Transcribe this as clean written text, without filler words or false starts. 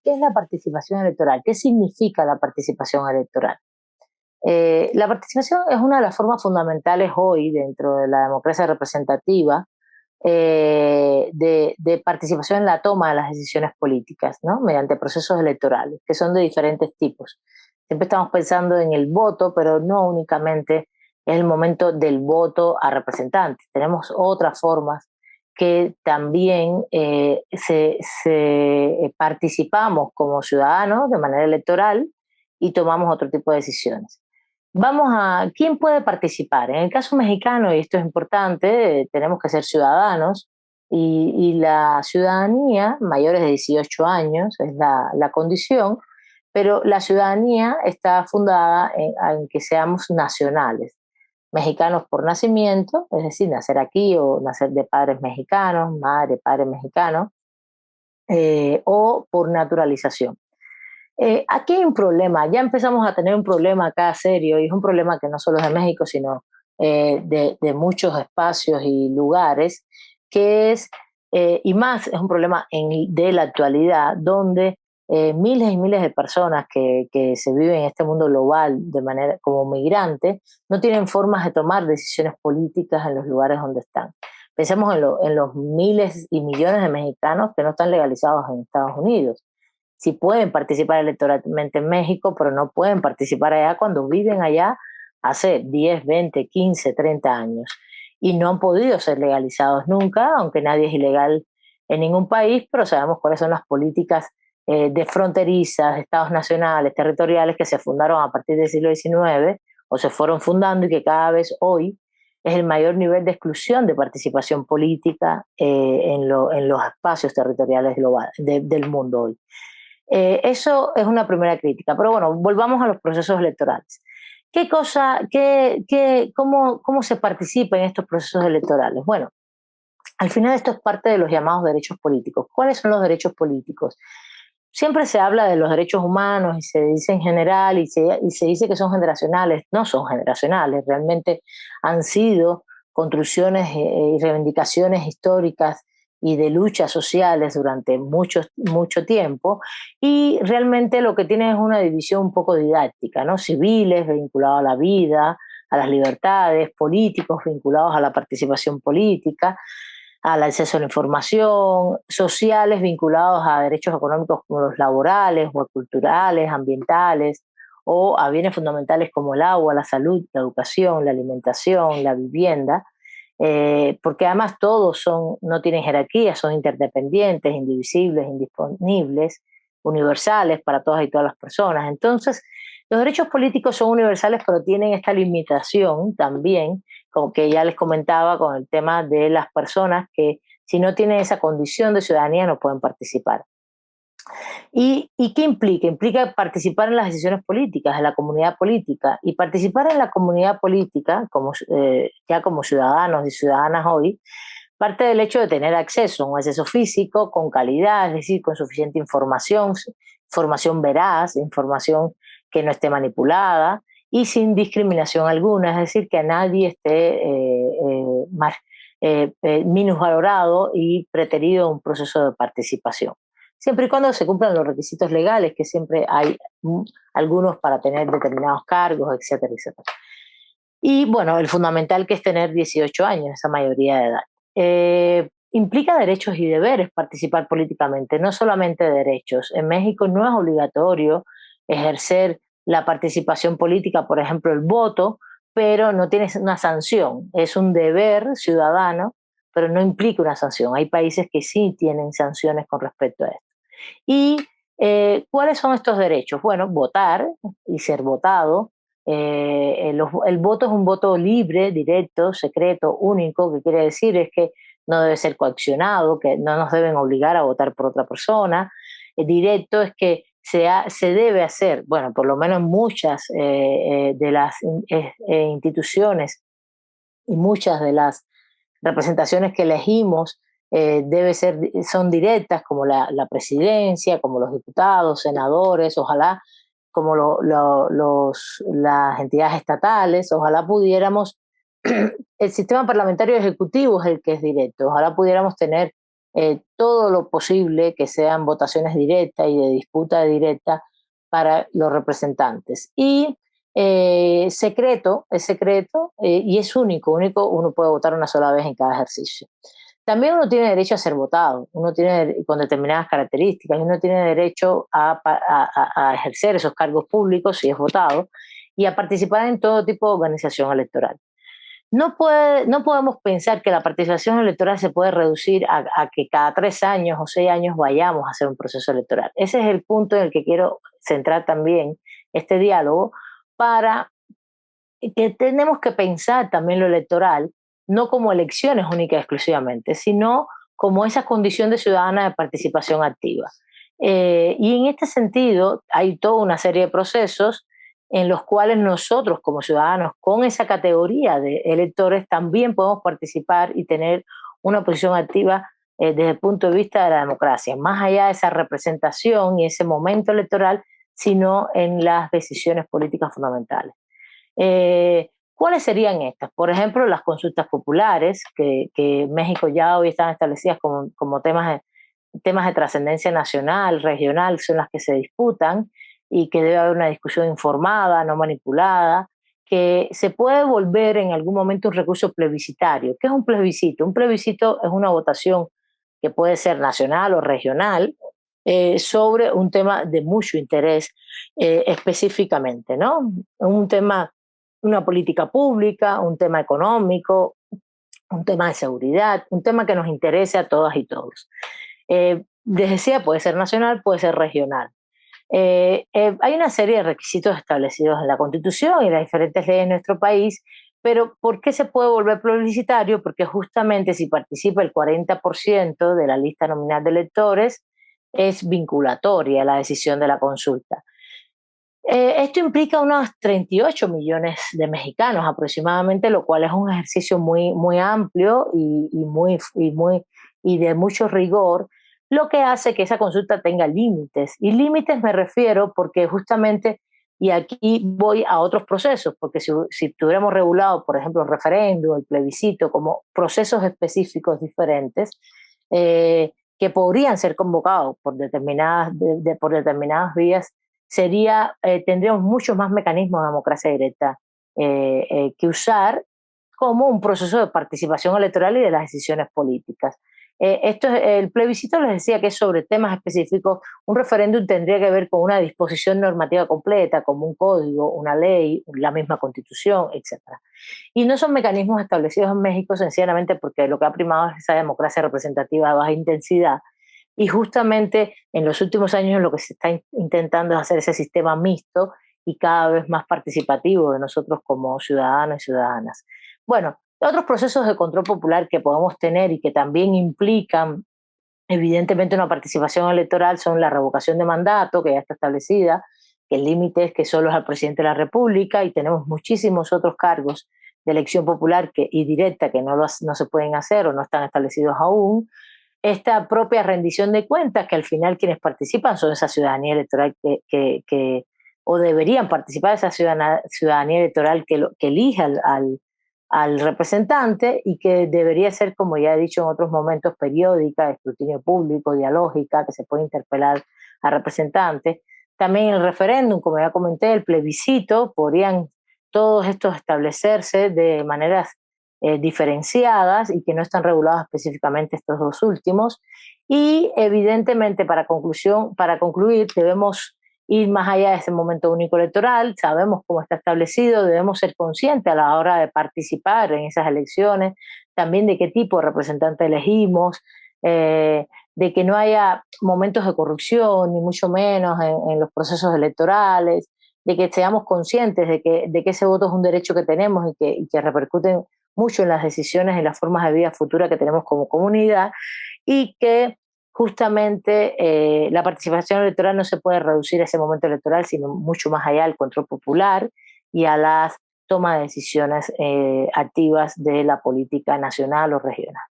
¿Qué es la participación electoral? ¿Qué significa la participación electoral? La participación es una de las formas fundamentales hoy dentro de la democracia representativa de participación en la toma de las decisiones políticas, ¿no? Mediante procesos electorales, que son de diferentes tipos. Siempre estamos pensando en el voto, pero no únicamente es el momento del voto a representantes. Tenemos otras formas que también participamos como ciudadanos de manera electoral y tomamos otro tipo de decisiones. Vamos a, ¿quién puede participar? En el caso mexicano, y esto es importante, tenemos que ser ciudadanos y la ciudadanía, mayores de 18 años, es la condición, pero la ciudadanía está fundada en que seamos nacionales, mexicanos por nacimiento, es decir, nacer aquí o nacer de padres mexicanos, madre, padre mexicano, o por naturalización. Aquí hay un problema, ya empezamos a tener un problema acá serio, y es un problema que no solo es de México, sino de muchos espacios y lugares, que es, y más es un problema de la actualidad, donde miles y miles de personas que se viven en este mundo global de manera como migrantes, no tienen formas de tomar decisiones políticas en los lugares donde están. Pensemos en los miles y millones de mexicanos que no están legalizados en Estados Unidos. Sí pueden participar electoralmente en México, pero no pueden participar allá cuando viven allá hace 10, 20, 15, 30 años. Y no han podido ser legalizados nunca, aunque nadie es ilegal en ningún país, pero sabemos cuáles son las políticas de fronterizas, de estados nacionales, territoriales, que se fundaron a partir del siglo XIX o se fueron fundando, y que cada vez hoy es el mayor nivel de exclusión de participación política en los espacios territoriales globales del mundo hoy. Eso es una primera crítica. Pero bueno, volvamos a los procesos electorales. ¿Qué cosa, cómo se participa en estos procesos electorales? Bueno, al final esto es parte de los llamados derechos políticos. ¿Cuáles son los derechos políticos? Siempre se habla de los derechos humanos y se dice en general y se dice que son generacionales. No son generacionales, realmente han sido construcciones y reivindicaciones históricas y de luchas sociales durante mucho tiempo, y realmente lo que tienen es una división un poco didáctica, ¿no? Civiles vinculados a la vida, a las libertades, políticos vinculados a la participación política, al acceso a la información, sociales vinculados a derechos económicos como los laborales o culturales, ambientales, o a bienes fundamentales como el agua, la salud, la educación, la alimentación, la vivienda, porque además todos no tienen jerarquía, son interdependientes, indivisibles, indisponibles, universales para todas y todas las personas. Entonces, los derechos políticos son universales, pero tienen esta limitación también, como que ya les comentaba, con el tema de las personas que si no tienen esa condición de ciudadanía no pueden participar. ¿Y qué implica? Implica participar en las decisiones políticas, en la comunidad política. Y participar en la comunidad política, ya como ciudadanos y ciudadanas hoy, parte del hecho de tener acceso, un acceso físico con calidad, es decir, con suficiente información, información veraz, información que no esté manipulada y sin discriminación alguna, es decir, que a nadie esté minusvalorado y preterido un proceso de participación. Siempre y cuando se cumplan los requisitos legales, que siempre hay algunos para tener determinados cargos, etcétera, etcétera. Y bueno, el fundamental, que es tener 18 años, esa mayoría de edad. Implica derechos y deberes participar políticamente, no solamente derechos. En México no es obligatorio ejercer la participación política, por ejemplo, el voto, pero no tienes una sanción. Es un deber ciudadano, pero no implica una sanción. Hay países que sí tienen sanciones con respecto a esto. ¿Y cuáles son estos derechos? Bueno, votar y ser votado. El voto es un voto libre, directo, secreto, único, que quiere decir es que no debe ser coaccionado, que no nos deben obligar a votar por otra persona. Directo es que se debe hacer, bueno, por lo menos muchas de las instituciones y muchas de las representaciones que elegimos son directas, como la presidencia, como los diputados, senadores, ojalá como las entidades estatales, ojalá pudiéramos, el sistema parlamentario ejecutivo es el que es directo, ojalá pudiéramos tener todo lo posible que sean votaciones directas y de disputa directa para los representantes. Y es secreto y es único, uno puede votar una sola vez en cada ejercicio. También uno tiene derecho a ser votado, uno tiene con determinadas características, y uno tiene derecho a ejercer esos cargos públicos si es votado y a participar en todo tipo de organización electoral. No podemos pensar que la participación electoral se puede reducir a que cada 3 años o 6 años vayamos a hacer un proceso electoral. Ese es el punto en el que quiero centrar también este diálogo, para que tenemos que pensar también lo electoral no como elecciones únicas y exclusivamente, sino como esa condición de ciudadana de participación activa. Y en este sentido hay toda una serie de procesos en los cuales nosotros como ciudadanos con esa categoría de electores también podemos participar y tener una posición activa desde el punto de vista de la democracia, más allá de esa representación y ese momento electoral, sino en las decisiones políticas fundamentales. ¿Cuáles serían estas? Por ejemplo, las consultas populares, que México ya hoy están establecidas como temas de trascendencia nacional, regional, son las que se disputan y que debe haber una discusión informada, no manipulada, que se puede volver en algún momento un recurso plebiscitario. ¿Qué es un plebiscito? Un plebiscito es una votación que puede ser nacional o regional sobre un tema de mucho interés específicamente, ¿no? Un tema, una política pública, un tema económico, un tema de seguridad, un tema que nos interese a todas y todos. Les decía, puede ser nacional, puede ser regional. Hay una serie de requisitos establecidos en la Constitución y en las diferentes leyes de nuestro país, pero ¿por qué se puede volver plebiscitario? Porque justamente si participa el 40% de la lista nominal de electores, es vinculatoria la decisión de la consulta. Esto implica unos 38 millones de mexicanos aproximadamente, lo cual es un ejercicio muy amplio y de mucho rigor, lo que hace que esa consulta tenga límites. Y límites me refiero porque justamente, y aquí voy a otros procesos, porque si tuviéramos regulado, por ejemplo, el referéndum, el plebiscito, como procesos específicos diferentes, que podrían ser convocados por determinadas vías, tendríamos muchos más mecanismos de democracia directa que usar como un proceso de participación electoral y de las decisiones políticas. El plebiscito les decía que es sobre temas específicos. Un referéndum tendría que ver con una disposición normativa completa, como un código, una ley, la misma constitución, etcétera. Y no son mecanismos establecidos en México sencillamente porque lo que ha primado es esa democracia representativa de baja intensidad, y justamente en los últimos años lo que se está intentando es hacer ese sistema mixto y cada vez más participativo de nosotros como ciudadanos y ciudadanas. Bueno, otros procesos de control popular que podemos tener y que también implican evidentemente una participación electoral son la revocación de mandato, que ya está establecida, que el límite es que solo es al presidente de la República, y tenemos muchísimos otros cargos de elección popular y directa que no se pueden hacer o no están establecidos aún. Esta propia rendición de cuentas, que al final quienes participan son esa ciudadanía electoral o deberían participar de esa ciudadanía electoral que elige al representante, y que debería ser, como ya he dicho en otros momentos, periódica, de escrutinio público, dialógica, que se puede interpelar a representantes. También el referéndum, como ya comenté, el plebiscito, podrían todos estos establecerse de maneras diferenciadas y que no están regulados específicamente estos dos últimos. Y evidentemente, para concluir, debemos ir más allá de ese momento único electoral. Sabemos cómo está establecido, debemos ser conscientes a la hora de participar en esas elecciones, también de qué tipo de representante elegimos, de que no haya momentos de corrupción, ni mucho menos en los procesos electorales, de que seamos conscientes de que ese voto es un derecho que tenemos y que repercute mucho en las decisiones y las formas de vida futura que tenemos como comunidad, y que justamente la participación electoral no se puede reducir a ese momento electoral, sino mucho más allá al control popular y a las toma de decisiones activas de la política nacional o regional.